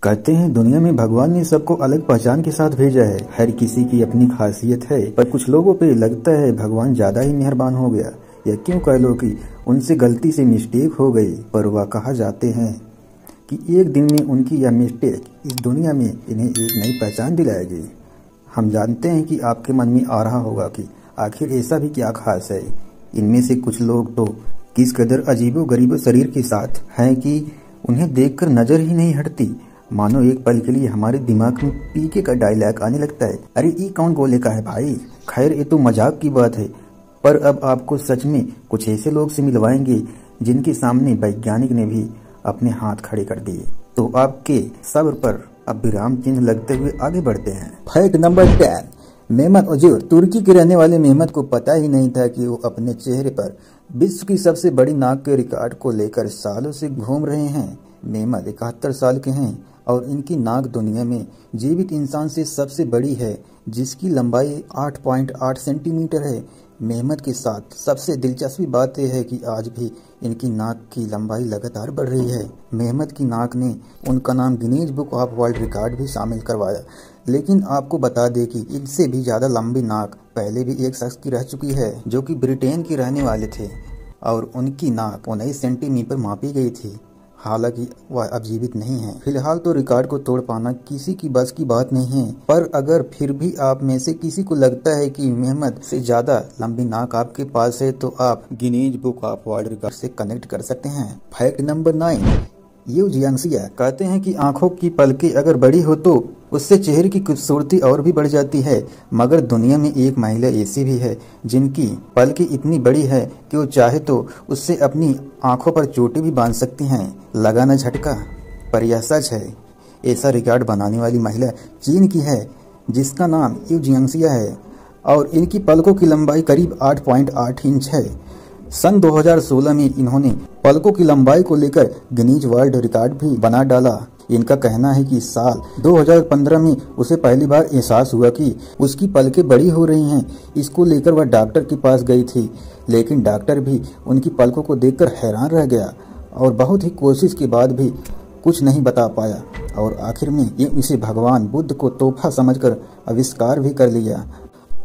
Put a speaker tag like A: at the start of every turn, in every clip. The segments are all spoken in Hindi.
A: कहते हैं दुनिया में भगवान ने सबको अलग पहचान के साथ भेजा है। हर किसी की अपनी खासियत है, पर कुछ लोगों पे लगता है भगवान ज्यादा ही मेहरबान हो गया, या क्यों कह लो कि उनसे गलती से मिस्टेक हो गई। पर वह कहा जाते हैं कि एक दिन में उनकी यह मिस्टेक इस दुनिया में इन्हें एक नई पहचान दिलाएगी। हम जानते हैं कि आपके मन में आ रहा होगा कि आखिर ऐसा भी क्या खास है। इनमें से कुछ लोग तो किस कदर अजीबो गरीबो शरीर के साथ हैं कि उन्हें देखकर नजर ही नहीं हटती। मानो एक पल के लिए हमारे दिमाग में पीके का डायलॉग आने लगता है, अरे ये कौन गोले का है भाई। खैर ये तो मजाक की बात है, पर अब आपको सच में कुछ ऐसे लोग से मिलवाएंगे जिनके सामने वैज्ञानिक ने भी अपने हाथ खड़े कर दिए। तो आपके सब्र पर अब विराम चिन्ह लगते हुए आगे बढ़ते हैं। Fact number 10। मेहमत उजूर तुर्की के रहने वाले मेहमत को पता ही नहीं था कि वो अपने चेहरे पर विश्व की सबसे बड़ी नाक के रिकॉर्ड को लेकर सालों से घूम रहे हैं। मेहमत 71 साल के हैं और इनकी नाक दुनिया में जीवित इंसान से सबसे बड़ी है, जिसकी लंबाई 8.8 सेंटीमीटर है। मेहमत के साथ सबसे दिलचस्पी बात यह है कि आज भी इनकी नाक की लंबाई लगातार बढ़ रही है। मेहमत की नाक ने उनका नाम Guinness book of world record भी शामिल करवाया। लेकिन आपको बता दें कि इनसे भी ज्यादा लंबी नाक पहले भी एक शख्स की रह चुकी है, जो कि ब्रिटेन के रहने वाले थे और उनकी नाक 19 सेंटीमीटर मापी गई थी। हालांकि वह अब जीवित नहीं है। फिलहाल तो रिकॉर्ड को तोड़ पाना किसी की बस की बात नहीं है, पर अगर फिर भी आप में से किसी को लगता है कि मेहमत से ज्यादा लंबी नाक आपके पास है, तो आप Guinness book of world record से कनेक्ट कर सकते हैं। Fact number 9। यू जियांगसिया कहते हैं कि आंखों की पलकें अगर बड़ी हो तो उससे चेहरे की खूबसूरती और भी बढ़ जाती है। मगर दुनिया में एक महिला ऐसी भी है जिनकी पलकें इतनी बड़ी है कि वो चाहे तो उससे अपनी आंखों पर चोटी भी बांध सकती हैं। लगा न झटका, पर यह सच है। ऐसा रिकॉर्ड बनाने वाली महिला चीन की है, जिसका नाम यू जियांगसिया है और इनकी पलकों की लंबाई करीब 8.8 इंच है। सन 2016 में इन्होंने पलकों की लंबाई को लेकर गिनीज वर्ल्ड रिकॉर्ड भी बना डाला। इनका कहना है कि साल 2015 में उसे पहली बार एहसास हुआ कि उसकी पलकें बड़ी हो रही हैं। इसको लेकर वह डॉक्टर के पास गई थी, लेकिन डॉक्टर भी उनकी पलकों को देखकर हैरान रह गया और बहुत ही कोशिश के बाद भी कुछ नहीं बता पाया और आखिर में ये इसे भगवान बुद्ध को तोहफा समझकर आविष्कार भी कर लिया।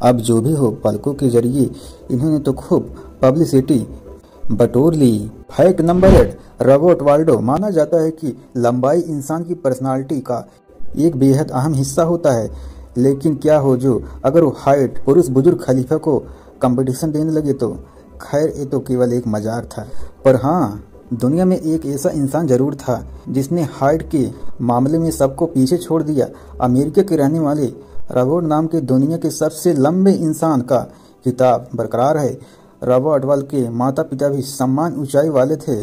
A: अब जो भी हो, पलकों के जरिए इन्होंने तो खूब पब्लिसिटी बटोर ली। Fact number 8। रॉबर्ट वाल्डो माना जाता है कि लंबाई इंसान की पर्सनालिटी का एक बेहद अहम हिस्सा होता है। लेकिन क्या हो जो अगर वो हाइट पुरुष बुजुर्ग खलीफा को कंपटीशन देने लगे तो। खैर ये तो केवल एक मजाक था, पर हाँ, दुनिया में एक ऐसा इंसान जरूर था जिसने हाइट के मामले में सबको पीछे छोड़ दिया। अमेरिका के रहने वाले रॉबर्ट नाम के दुनिया के सबसे लंबे इंसान का खिताब बरकरार है। रॉबर्ट वाल के माता पिता भी समान ऊंचाई वाले थे,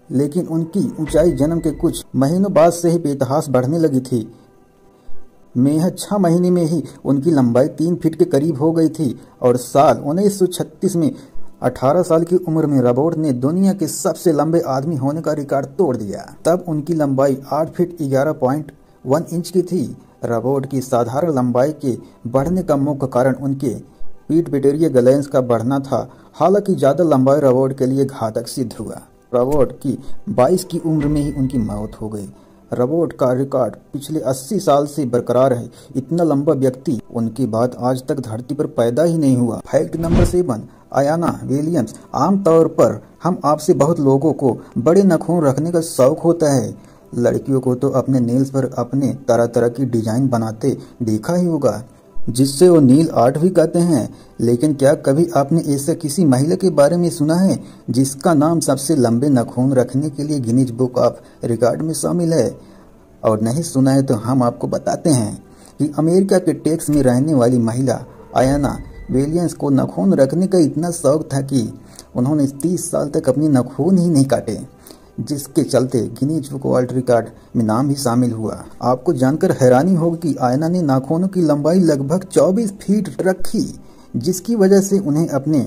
A: लेकिन उनकी ऊंचाई जन्म के कुछ महीनों बाद से ही बेतहास बढ़ने लगी थी। महज 6 महीने में ही उनकी लंबाई 3 फीट के करीब हो गई थी और साल 1936 में 18 साल की उम्र में रॉबर्ट ने दुनिया के सबसे लंबे आदमी होने का रिकॉर्ड तोड़ दिया। तब उनकी लंबाई 8 फीट 11.1 इंच की थी। रॉबर्ट की साधारण लंबाई के बढ़ने का मुख्य कारण उनके पीठ पिटेरिया ग्लैंड्स का बढ़ना था। हालांकि ज्यादा लंबाई रॉबर्ट के लिए घातक सिद्ध हुआ। रॉबर्ट की 22 की उम्र में ही उनकी मौत हो गई। रॉबर्ट का रिकॉर्ड पिछले 80 साल से बरकरार है। इतना लंबा व्यक्ति उनके बाद आज तक धरती पर पैदा ही नहीं हुआ। Fact number 7। आयाना विलियम्स। आमतौर पर हम आपसे बहुत लोगों को बड़े नाखून रखने का शौक होता है। लड़कियों को तो अपने नेल्स पर अपने तरह तरह की डिजाइन बनाते देखा ही होगा, जिससे वो नील आर्ट भी कहते हैं। लेकिन क्या कभी आपने ऐसे किसी महिला के बारे में सुना है जिसका नाम सबसे लंबे नाखून रखने के लिए गिनीज बुक ऑफ रिकॉर्ड में शामिल है? और नहीं सुना है तो हम आपको बताते हैं कि अमेरिका के टेक्स में रहने वाली महिला आयाना विलियम्स को नाखून रखने का इतना शौक था कि उन्होंने 30 साल तक अपने नाखून ही नहीं काटे, जिसके चलते गिनीज बुक वर्ल्ड रिकॉर्ड में नाम भी शामिल हुआ। आपको जानकर हैरानी होगी कि आयना ने नाखूनों की लंबाई लगभग 24 फीट रखी, जिसकी वजह से उन्हें अपने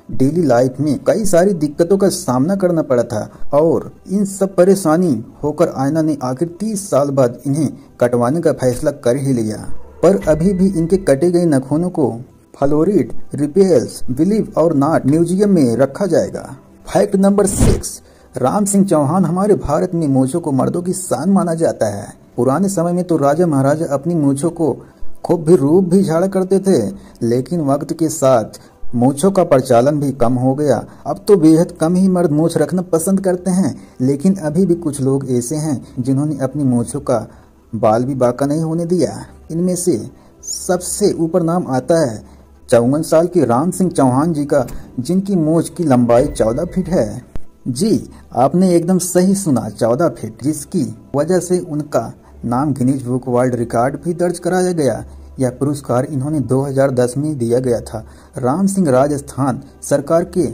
A: डेली लाइफ में कई सारी दिक्कतों का सामना करना पड़ा था और इन सब परेशानी होकर आयना ने आखिर 30 साल बाद इन्हें कटवाने का फैसला कर ही लिया। पर अभी भी इनके कटे गए नाखूनों को फ्लोरिड, रिपेल्स, बिलीव और नॉट म्यूजियम में रखा जाएगा। Fact number 6। राम सिंह चौहान हमारे भारत में मूंछों को मर्दों की शान माना जाता है। पुराने समय में तो राजा महाराजा अपनी मूंछों को खूब भी रूप भी झाड़ा करते थे, लेकिन वक्त के साथ मूंछों का प्रचलन भी कम हो गया। अब तो बेहद कम ही मर्द मूंछ रखना पसंद करते हैं, लेकिन अभी भी कुछ लोग ऐसे हैं जिन्होंने अपनी मूंछों का बाल भी बाका नहीं होने दिया। इनमें से सबसे ऊपर नाम आता है 54 साल के राम सिंह चौहान जी का, जिनकी मूंछ की लंबाई 14 फीट है। जी, आपने एकदम सही सुना, 14 फीट, जिसकी वजह से उनका नाम गिनीज बुक वर्ल्ड रिकॉर्ड भी दर्ज कराया गया। यह पुरस्कार इन्होंने 2010 में दिया गया था। राम सिंह राजस्थान सरकार के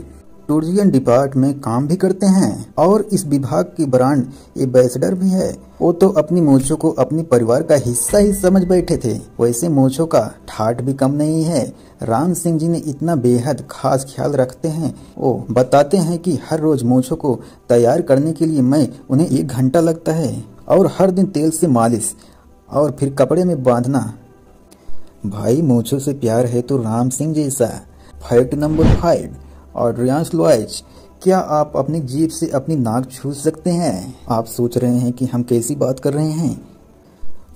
A: टूरिज्म डिपार्टमेंट में काम भी करते हैं और इस विभाग की ब्रांड एम्बेसडर भी है। वो तो अपनी मूंछों को अपने परिवार का हिस्सा ही समझ बैठे थे। वैसे मूंछों का ठाठ भी कम नहीं है। राम सिंह जी ने इतना बेहद खास ख्याल रखते हैं। वो बताते हैं कि हर रोज मूंछों को तैयार करने के लिए उन्हें 1 घंटा लगता है और हर दिन तेल से मालिश और फिर कपड़े में बांधना। भाई, मूंछों से प्यार है तो राम सिंह जैसा। फैक्ट नंबर 5, ऑड्रियंस लॉयज, क्या आप अपनी जीभ से अपनी नाक छू सकते हैं? आप सोच रहे हैं कि हम कैसी बात कर रहे हैं,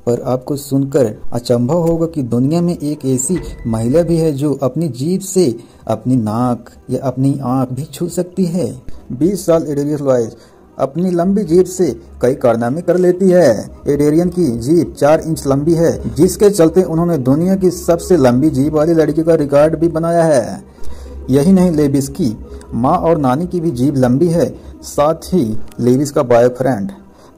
A: पर आपको सुनकर अचंभव होगा कि दुनिया में एक ऐसी महिला भी है जो अपनी जीभ से अपनी नाक या अपनी आंख भी छू सकती है। 20 साल एडरियस लॉयज अपनी लंबी जीभ से कई कारनामे कर लेती है। एडेरियन की जीभ 4 इंच लंबी है, जिसके चलते उन्होंने दुनिया की सबसे लंबी जीभ वाली लड़की का रिकॉर्ड भी बनाया है। यही नहीं, लेविस की माँ और नानी की भी जीभ लंबी है। साथ ही लेविस का बॉयफ्रेंड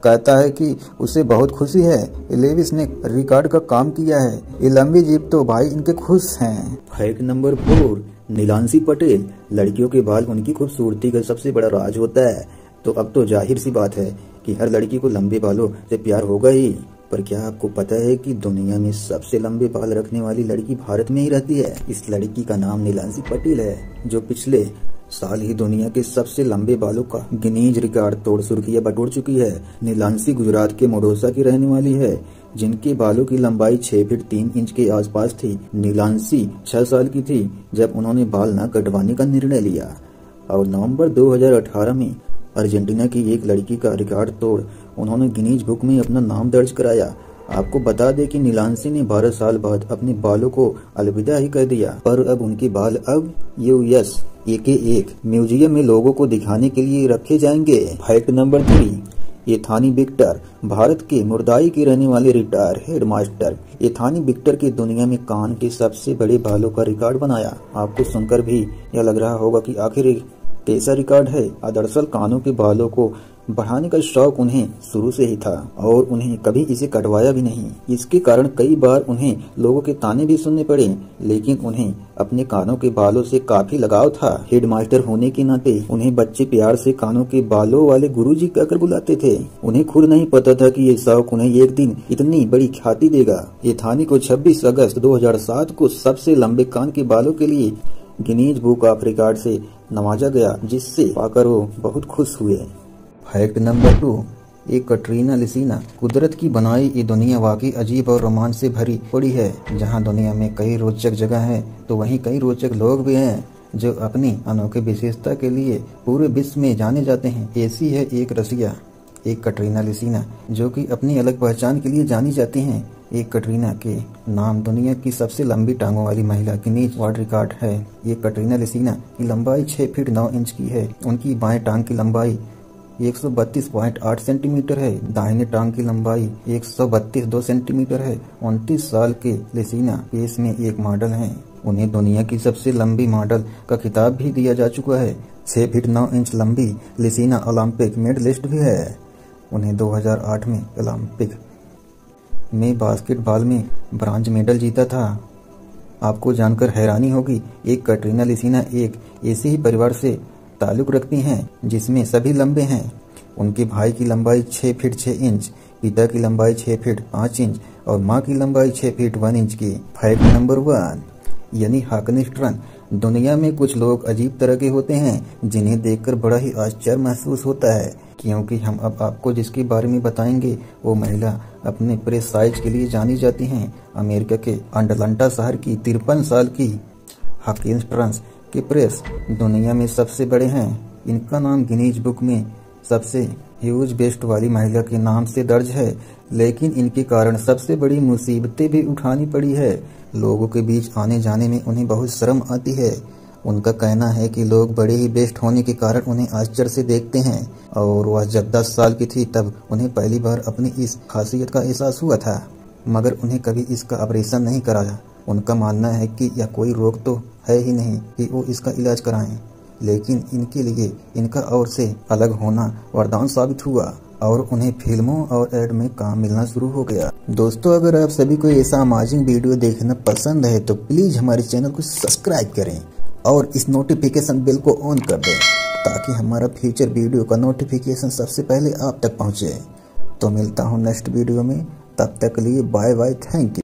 A: कहता है कि उसे बहुत खुशी है लेविस ने रिकॉर्ड का काम किया है। ये लंबी जीभ तो भाई इनके खुश हैं। फैक्ट नंबर 4, नीलांशी पटेल, लड़कियों के बाल उनकी खूबसूरती का सबसे बड़ा राज होता है। तो अब तो जाहिर सी बात है कि हर लड़की को लंबे बालों से प्यार होगा ही। पर क्या आपको पता है कि दुनिया में सबसे लंबे बाल रखने वाली लड़की भारत में ही रहती है? इस लड़की का नाम नीलांशी पटेल है, जो पिछले साल ही दुनिया के सबसे लंबे बालों का गिनीज रिकॉर्ड तोड़ सुर्खियां बटोर चुकी है। नीलांशी गुजरात के मोडोसा की रहने वाली है, जिनके बालों की लंबाई 6 फीट 3 इंच के आसपास थी। नीलांशी 6 साल की थी जब उन्होंने बाल न कटवाने का निर्णय लिया और नवंबर 2018 में अर्जेंटीना की एक लड़की का रिकॉर्ड तोड़ उन्होंने गिनीज बुक में अपना नाम दर्ज कराया। आपको बता दें कि नीलांशी ने 12 साल बाद अपने बालों को अलविदा ही कर दिया, पर अब उनके बाल अब यूएस के एक म्यूजियम में लोगों को दिखाने के लिए रखे जाएंगे। फैक्ट नंबर 3, एथानी विक्टर, भारत के मुर्दाई के रहने वाले रिटायर हेडमास्टर एथानी विक्टर की दुनिया में कान के सबसे बड़े बालों का रिकॉर्ड बनाया। आपको सुनकर भी यह लग रहा होगा कि आखिर कैसा रिकॉर्ड है। दरअसल कानों के बालों को बढ़ाने का शौक उन्हें शुरू से ही था और उन्हें कभी इसे कटवाया भी नहीं। इसके कारण कई बार उन्हें लोगों के ताने भी सुनने पड़े, लेकिन उन्हें अपने कानों के बालों से काफी लगाव था। हेडमास्टर होने के नाते उन्हें बच्चे प्यार से कानों के बालों वाले गुरुजी कहकर बुलाते थे। उन्हें खुद नहीं पता था कि ये शौक उन्हें एक दिन इतनी बड़ी ख्याति देगा। एथानी को 26 अगस्त 2007 को सबसे लंबे कान के बालों के लिए गिनीज बुक ऑफ रिकॉर्ड से नवाजा गया, जिससे पाकर वो बहुत खुश हुए। फैक्ट नंबर 2, एक कैटरीना लिसिना, कुदरत की बनाई ये दुनिया वाकई अजीब और रोमांच से भरी पड़ी है। जहां दुनिया में कई रोचक जगह हैं, तो वहीं कई रोचक लोग भी हैं जो अपनी अनोखी विशेषता के लिए पूरे विश्व में जाने जाते हैं। ऐसी है एक रसिया, एक कैटरीना लिसिना, जो कि अपनी अलग पहचान के लिए जानी जाती हैं। एक कैटरीना के नाम दुनिया की सबसे लंबी टांगों वाली महिला गिनीज वर्ल्ड रिकॉर्ड है। ये कैटरीना लिसिना की लंबाई 6 फीट 9 इंच की है। उनकी बाएं टांग की लंबाई 132.8 सेंटीमीटर है। दाहिने टांग की लंबाई 132 सेंटीमीटर है। 29 साल के लिसिना पेश में एक मॉडल हैं। उन्हें दुनिया की सबसे लंबी मॉडल का खिताब भी दिया जा चुका है। 6 फीट 9 इंच लंबी लिसिना ओलंपिक मेडलिस्ट भी है। उन्हें 2008 में ओलंपिक में बास्केटबॉल में ब्रॉन्ज मेडल जीता था। आपको जानकर हैरानी होगी, एक कैटरीना लिसिना एक ऐसे ही परिवार से ताल्लुक रखती हैं जिसमें सभी लंबे हैं। उनके भाई की लंबाई 6 फीट 6 इंच, पिता की लंबाई 6 फीट 5 इंच और माँ की लंबाई 6 फीट 1 इंच की। फैक्ट नंबर 1, यानी हाकनिस्ट्रन। दुनिया में कुछ लोग अजीब तरह के होते हैं जिन्हें देखकर बड़ा ही आश्चर्य महसूस होता है, क्योंकि हम अब आपको जिसके बारे में बताएंगे वो महिला अपने प्रेस साइज के लिए जानी जाती हैं। अमेरिका के अटलांटा शहर की 53 साल की हाकिन्स्ट्रन के प्रेस दुनिया में सबसे बड़े हैं। इनका नाम गिनीज बुक में सबसे ह्यूज बेस्ट वाली महिला के नाम से दर्ज है, लेकिन इनके कारण सबसे बड़ी मुसीबतें भी उठानी पड़ी है। लोगों के बीच आने जाने में उन्हें बहुत शर्म आती है। उनका कहना है कि लोग बड़े ही बेस्ट होने के कारण उन्हें आश्चर्य से देखते हैं, और वह जब 10 साल की थी तब उन्हें पहली बार अपनी इस खासियत का एहसास हुआ था, मगर उन्हें कभी इसका ऑपरेशन नहीं कराया। उनका मानना है कि यह कोई रोग तो है ही नहीं कि वो इसका इलाज कराएं, लेकिन इनके लिए इनका और से अलग होना वरदान साबित हुआ और उन्हें फिल्मों और एड में काम मिलना शुरू हो गया। दोस्तों, अगर आप सभी को ऐसा अमेजिंग वीडियो देखना पसंद है तो प्लीज हमारे चैनल को सब्सक्राइब करें और इस नोटिफिकेशन बेल को ऑन कर दें, ताकि हमारा फ्यूचर वीडियो का नोटिफिकेशन सबसे पहले आप तक पहुंचे। तो मिलता हूं नेक्स्ट वीडियो में, तब तक के लिए बाय बाय, थैंक यू।